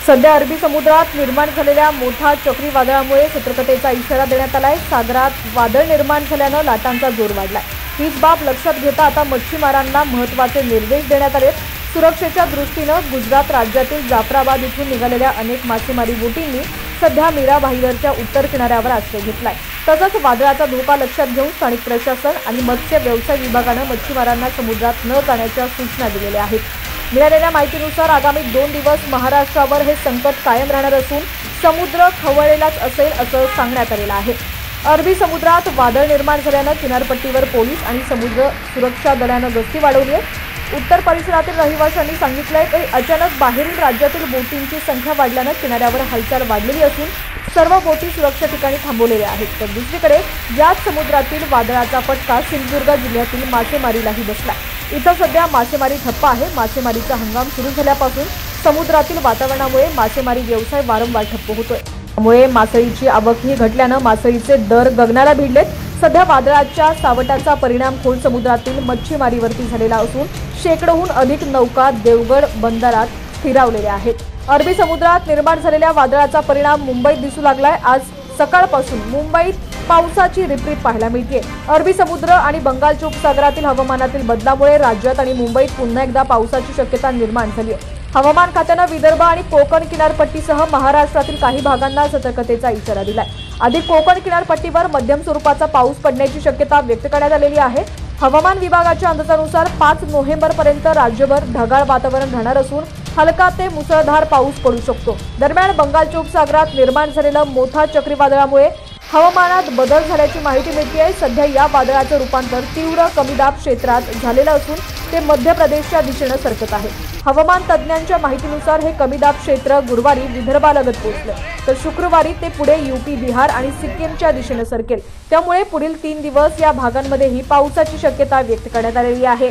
सध्या अरबी समुद्रात निर्माण झालेल्या मोठ्या चक्रीवादळामुळे सतर्कतेचा इशारा देण्यात आलाय। सागरात वादळ निर्माण झाल्यानं लाटांचा जोर वाढलाय। हीच बाब लक्षात घेता आता मच्छीमारांना महत्त्वाचे निर्देश देण्यात आले। सुरक्षेच्या दृष्टीनं गुजरात राज्यातील जाफराबाद इथून निघालेल्या अनेक मासेमारी बोटींनी सध्या मीरा भाईदरच्या उत्तर किनाऱ्यावर आश्रय घेतलाय। तसंच वादळाचा धोका लक्षात घेऊन स्थानिक प्रशासन आणि मत्स्य व्यवसाय विभागानं मच्छीमारांना समुद्रात न जाण्याच्या सूचना दिलेल्या आहेत। मिळालेल्या माहितीनुसार आगामी 2 दिवस महाराष्ट्रावर हे संकट कायम राहणार असून समुद्र खवळलेलाच असेल असं सांगण्यात आलेलं आहे। अरबी समुद्रात वादळ निर्माण झाल्यानं किनारपट्टीवर पोलीस आणि समुद्र सुरक्षा दलानं गस्ती वाढवली आहे। उत्तर परिसरातील रहिवाशांनी सांगितलंय की अचानक बाहेरील राज्यातील बोटींची संख्या वाढल्यानं किनाऱ्यावर हालचाल वाढलेली असून सर्व बोटी सुरक्षित ठिकाणी थांबवलेल्या आहेत। तर दुसरीकडे याच समुद्रातील वादळाचा फटका सिंधुदुर्ग जिल्ह्यातील मासेमारीलाही बसला। इथं सध्या मासेमारी ठप्प आहे। मासेमारीचा हंगाम सुरू झाल्यापासून समुद्रातील वातावरणामुळे मासेमारी व्यवसाय वारंवार ठप्प होतोय। त्यामुळे मासळीची आवकही घटल्यानं मासळीचे दर गगनाला भिडलेत। सध्या वादळाच्या सावटाचा परिणाम खोल समुद्रातील मच्छीमारीवरती झालेला असून शेकडोहून अधिक नौका देवगड बंदरात स्थिरावलेल्या आहेत। अरबी समुद्रात निर्माण झालेल्या वादळाचा परिणाम मुंबईत दिसू लागलाय। आज सकाळपासून मुंबईत पावसाची रिपरिप पाहायला मिळते। अरबी समुद्र आणि बंगालच्या उपसागरातील हवामानातील बदलामुळे राज्यात आणि मुंबईत पुन्हा एकदा पावसाची शक्यता निर्माण झाली आहे। हवामान खात्यानं विदर्भ आणि कोकण किनारपट्टीसह महाराष्ट्रातील काही भागांना सतर्कतेचा इशारा दिलाय। अधिक कोकण किनारपट्टीवर मध्यम स्वरूपाचा पाऊस पडण्याची शक्यता व्यक्त करण्यात आलेली आहे। हवामान विभागाच्या अंदाजानुसार 5 नोव्हेंबरपर्यंत राज्यभर ढगाळ वातावरण राहणार असून हलका ते मुसळधार पाऊस पडू शकतो। दरम्यान बंगालच्या उपसागरात निर्माण झालेल्या मोठ्या चक्रीवादळामुळे हवामानात बदल झाल्याची माहिती मिळते आहे। सध्या या वादळाचं रूपांतर तीव्र कमी दाब क्षेत्रात झालेलं असून ते मध्य प्रदेशच्या दिशेने सरकत आहे। हवामान तज्ज्ञांच्या माहितीनुसार हे कमी दाब क्षेत्र गुरुवारी विदर्भालगत पोहोचलं, तर शुक्रवारी ते पुढे यूपी, बिहार आणि सिक्कीमच्या दिशेने सरकेल। त्यामुळे पुढील 3 दिवस या भागांमध्येही पावसाची शक्यता व्यक्त करण्यात आलेली आहे।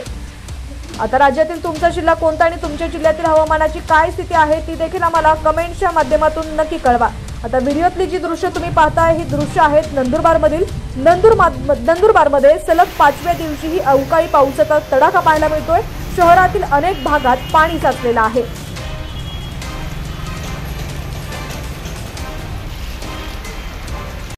आता राज्यातील तुमचा जिल्हा कोणता आणि तुमच्या जिल्ह्यातील हवामानाची काय स्थिती आहे ती देखील आम्हाला कमेंट्सच्या माध्यमातून नक्की कळवा। आता व्हिडिओतली जी दृश्य तुम्ही पाहताय ही दृश्य आहेत नंदुरबारमधील। नंदुरबारमध्ये सलग 5व्या दिवशीही अवकाळी पावसाचा तडाखा पाहायला मिळतोय। शहरातील अनेक भागात पाणी साचलेलं आहे।